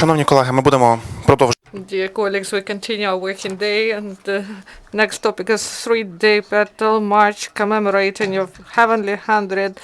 Шановні колеги, ми будемо продовжувати. Dear colleagues, we continue our working day, and the next topic is three-day petal march commemorating of Heavenly 100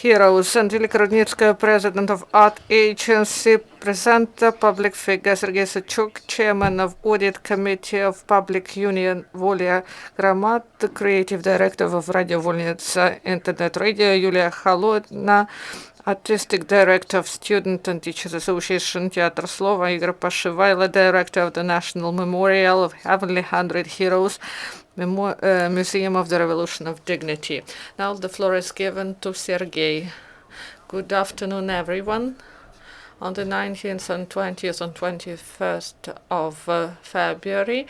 heroes. Angelica Rudnytska, president of IT Agency, presenter, public figure Sergiy Suchok, chairman of audit committee of public union Volya Hromady, creative director of Radio Vol'nytsya internet radio Yulia Holodna, artistic director of Student and Teachers Association Teatr Slova, Igor, Poshyvaylo, director of the National Memorial of Heavenly 100 Heroes, Museum of the Revolution of Dignity. Now the floor is given to Sergiy. Good afternoon, everyone. On the 19th and 20th and 21st of February,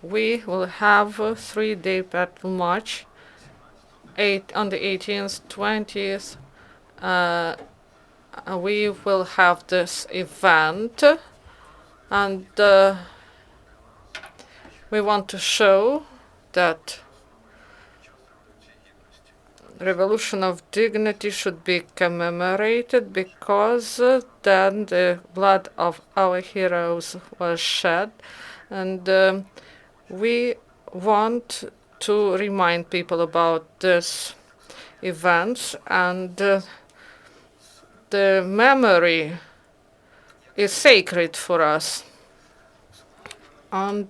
we will have a three-day battle march. On the 18th, 20th, we will have this event, and we want to show that Revolution of Dignity should be commemorated, because then the blood of our heroes was shed, and we want to remind people about this events, and the memory is sacred for us. On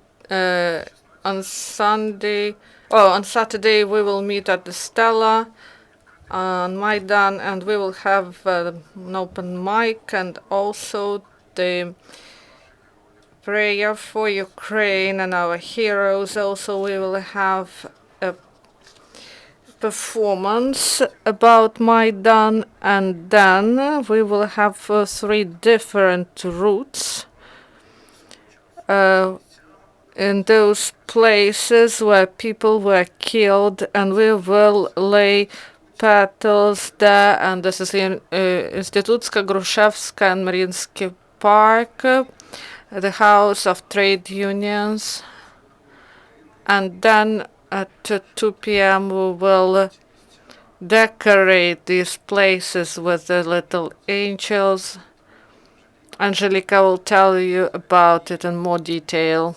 Saturday we will meet at the Stella on Maidan, and we will have an open mic, and also the prayer for Ukraine and our heroes. Also, we will have a performance about Maidan, and then we will have three different routes in those places where people were killed, and we will lay petals there. And this is in Instytucka, Gruszewska, and Mariinsky Park, the House of Trade Unions, and then at 2 p.m. we will decorate these places with the little angels. Angelica will tell you about it in more detail.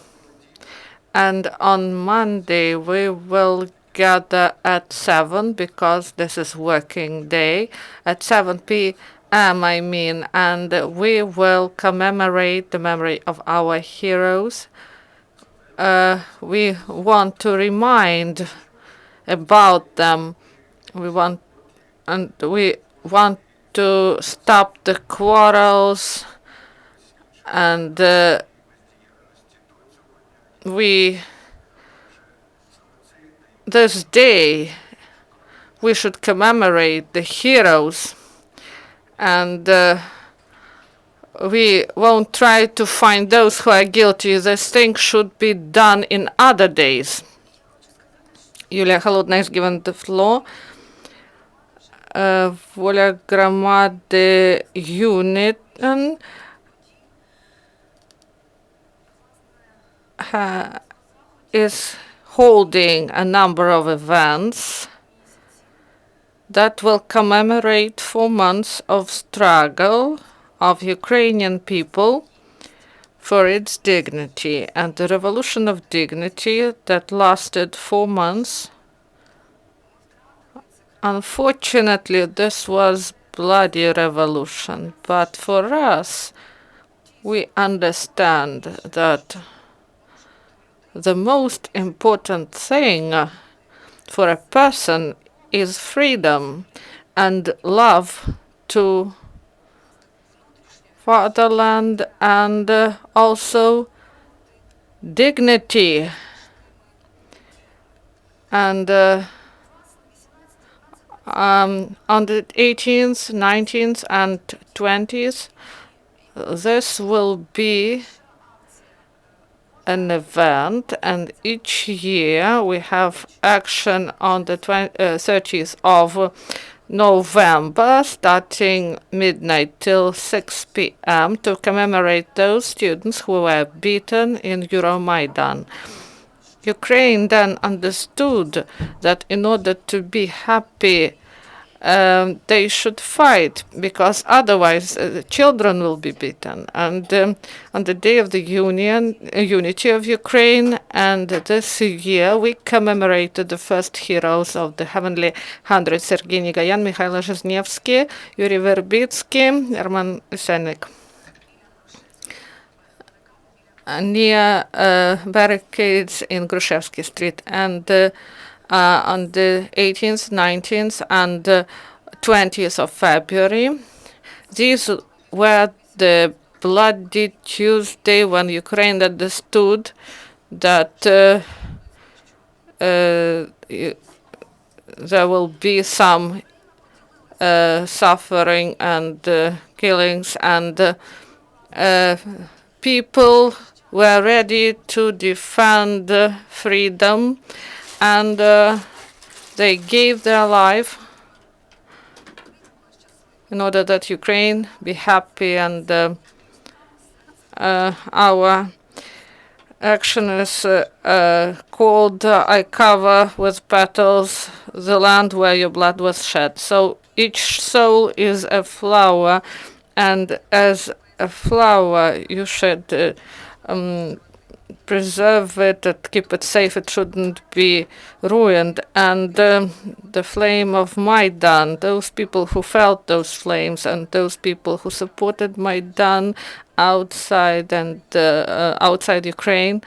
And on Monday we will gather at 7, because this is working day, at 7 p.m. And we will commemorate the memory of our heroes. We want to remind about them. We want to stop the quarrels, and this day we should commemorate the heroes, and we won't try to find those who are guilty. This thing should be done in other days. Yulia Holodna is given the floor. Volya Hromady unit is holding a number of events that will commemorate 4 months of struggle of Ukrainian people for its dignity, and the revolution of dignity that lasted 4 months. Unfortunately, this was bloody revolution, but for us, we understand that the most important thing for a person is freedom and love to fatherland, and also dignity. And on the 18th, 19th, and 20th, this will be an event, and each year we have action on the 30th of November, starting midnight till 6 p.m. to commemorate those students who were beaten in Euromaidan. Ukraine then understood that in order to be happy they should fight, because otherwise children will be beaten. And on the Day of the Unity of Ukraine, and this year we commemorated the first heroes of the Heavenly Hundred: Sergiy Suchok, Mikhailo Zhiznievsky, Yuri Verbitsky, Herman Senik. Near barricades in Grushevsky Street, and on the 18th, 19th, and 20th of February. These were the bloody Tuesday when Ukraine understood that there will be some suffering and killings, and people were ready to defend freedom, and they gave their life in order that Ukraine be happy. And our action is called I cover with petals the land where your blood was shed. So each soul is a flower, and as a flower you should preserve it and keep it safe. It shouldn't be ruined. And the flame of Maidan, those people who felt those flames, and those people who supported Maidan outside and outside Ukraine.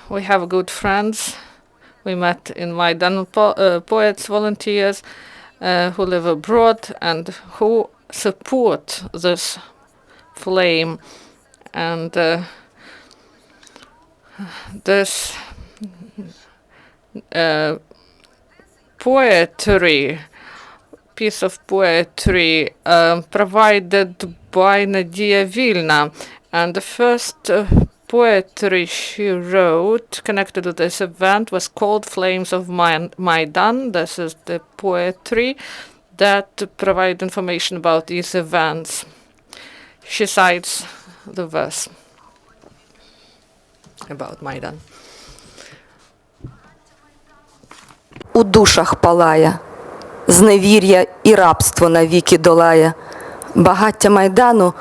We have good friends. We met in Maidan, poets, volunteers who live abroad and who support this flame. And this poetry, piece of poetry provided by Nadia Vilna, and the first poetry she wrote connected to this event was called Flames of Maidan. This is the poetry that provide information about these events. She cites the verse about Maidan. У душах палає, зневір'я і рабство навіки долає, багаття Майдану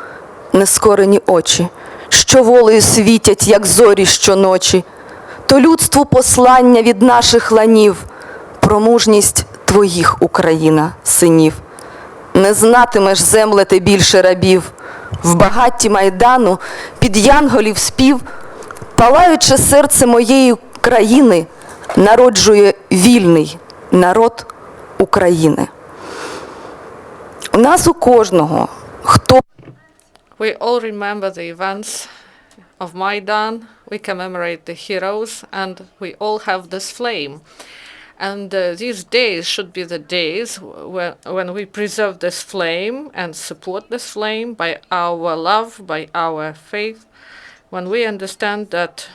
нескорені очі, що волею світять, як зорі щоночі, то людству послання від наших ланів, про мужність твоїх, Україна, синів. Не знатимеш, земле, ти більше рабів, в багатті Майдану під янголів спів, палаюче серце моєї країни, народжує вільний народ України. У нас у кожного, хто... We all remember the events of Maidan, we commemorate the heroes, and we all have this flame. And these days should be the days when we preserve this flame and support this flame by our love, by our faith, when we understand that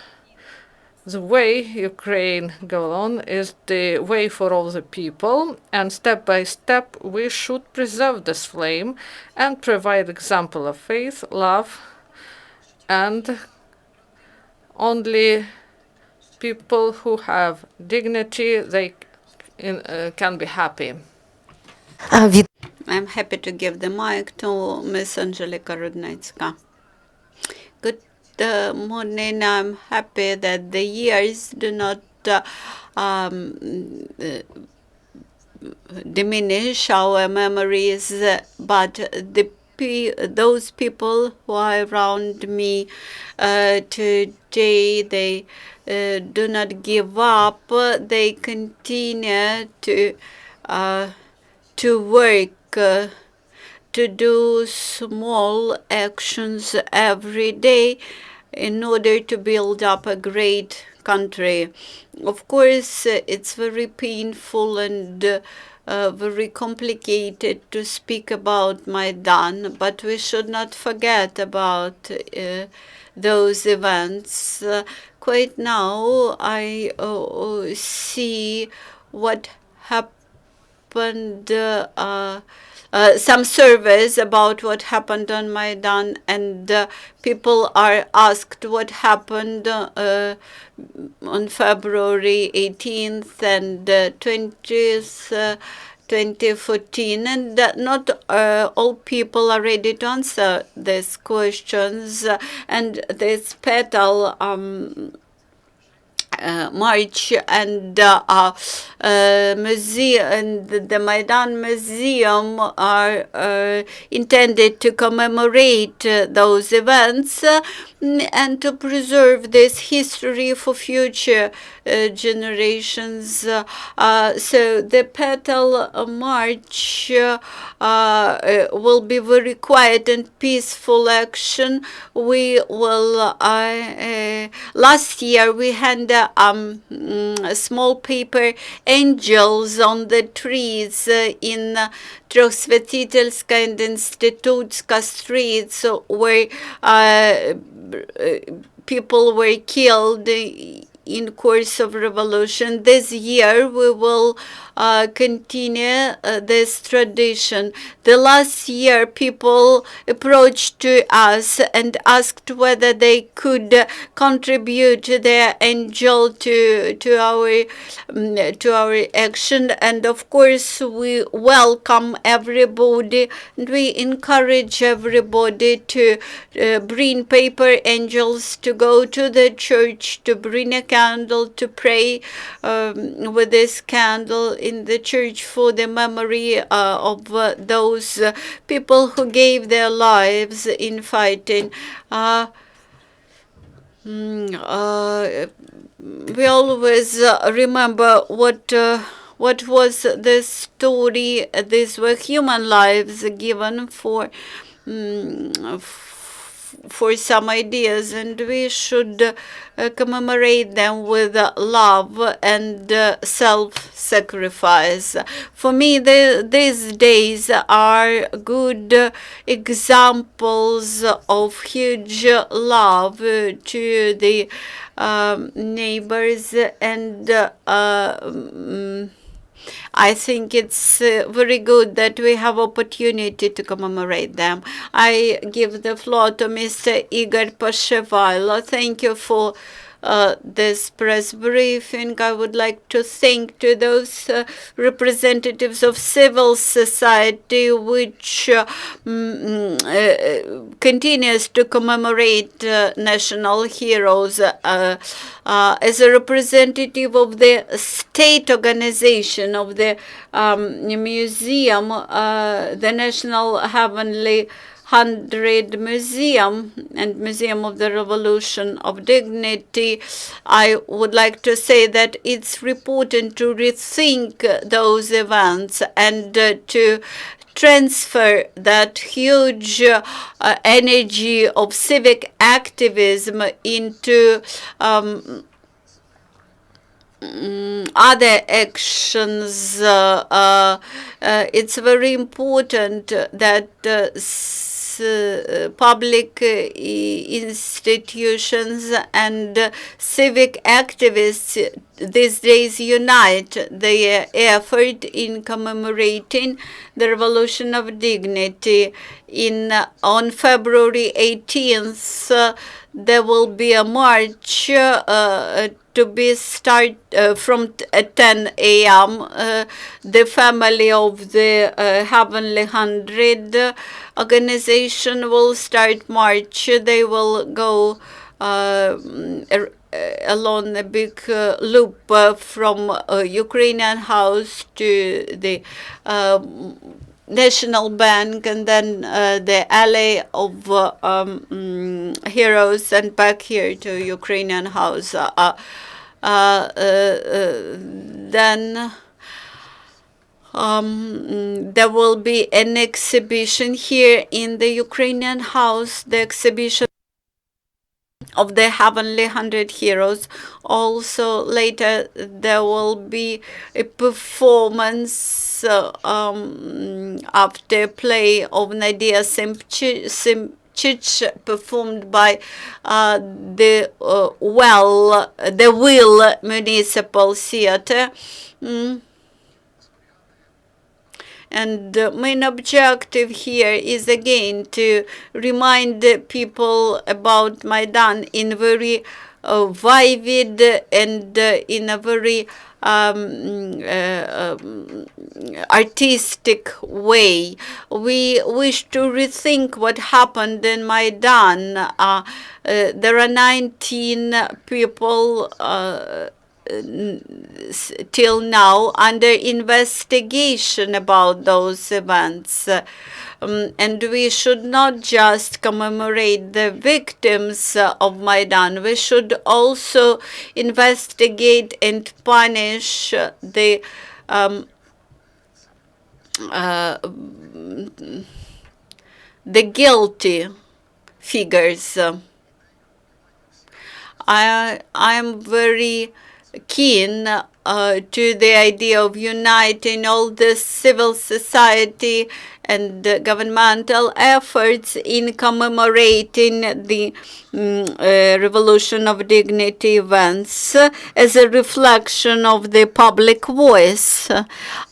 the way Ukraine goes on is the way for all the people, and step by step we should preserve this flame and provide example of faith, love, and only people who have dignity, they can be happy. I'm happy to give the mic to Miss Angelica Rudnytska. Good morning. I'm happy that the years do not diminish our memories, but those people who are around me today, they do not give up. They continue to work, to do small actions every day in order to build up a great country. Of course, it's very painful and very complicated to speak about Maidan, but we should not forget about those events. Quite now, I see what happened some surveys about what happened on Maidan, and people are asked what happened on February 18th and 20th. 2014, and not all people are ready to answer these questions, and this petal march and museum and the Maidan Museum are intended to commemorate those events and to preserve this history for future generations. So the petal march will be very quiet and peaceful action. We will last year we had small paper angels on the trees in Trosvetitelska and Institutska streets where people were killed in course of revolution. This year we will continue this tradition. The last year people approached to us and asked whether they could contribute their angel to our action, and of course we welcome everybody and we encourage everybody to bring paper angels, to go to the church, to bring a candle, to pray with this candle in the church for the memory of those people who gave their lives in fighting. We always remember what was the story. These were human lives given for some ideas, and we should commemorate them with love and self-sacrifice. For me, these days are good examples of huge love to the neighbors, and I think it's very good that we have opportunity to commemorate them. I give the floor to Mr. Igor Poshyvaylo. Thank you for this press briefing. I would like to thank to those representatives of civil society which continues to commemorate national heroes. As a representative of the state organization of the museum, the National Heavenly 100 Museum and Museum of the Revolution of Dignity, I would like to say that it's important to rethink those events and to transfer that huge energy of civic activism into other actions. It's very important that public institutions and civic activists these days unite their effort in commemorating the Revolution of Dignity. On February 18th, there will be a march to be start from 10 a.m. The family of the Heavenly 100 organization will start march. They will go along a big loop from Ukrainian House to the National Bank, and then the alley of heroes, and back here to Ukrainian House. Then there will be an exhibition here in the Ukrainian House, the exhibition of the Heavenly 100 Heroes. Also later there will be a performance after play of Nadia Simchich performed by the Will Municipal Theater. And the main objective here is again to remind the people about Maidan in very vivid and in a very artistic way. We wish to rethink what happened in Maidan. There are 19 people till now under investigation about those events. And we should not just commemorate the victims of Maidan. We should also investigate and punish the guilty figures. I'm very keen to the idea of uniting all the civil society and governmental efforts in commemorating the Revolution of Dignity events as a reflection of the public voice.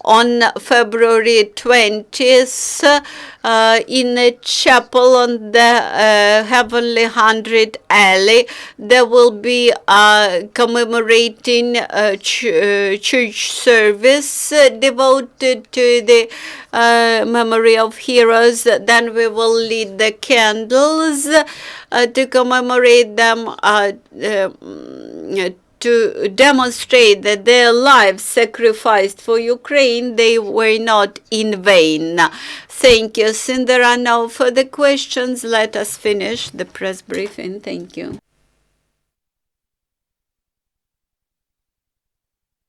On February 20th, in a chapel on the Heavenly 100 Alley, there will be a commemorating church service devoted to the memory of heroes. Then we will light the candles to commemorate them, to demonstrate that their lives sacrificed for Ukraine, they were not in vain. Thank you. Since there are no further questions, let us finish the press briefing. Thank you.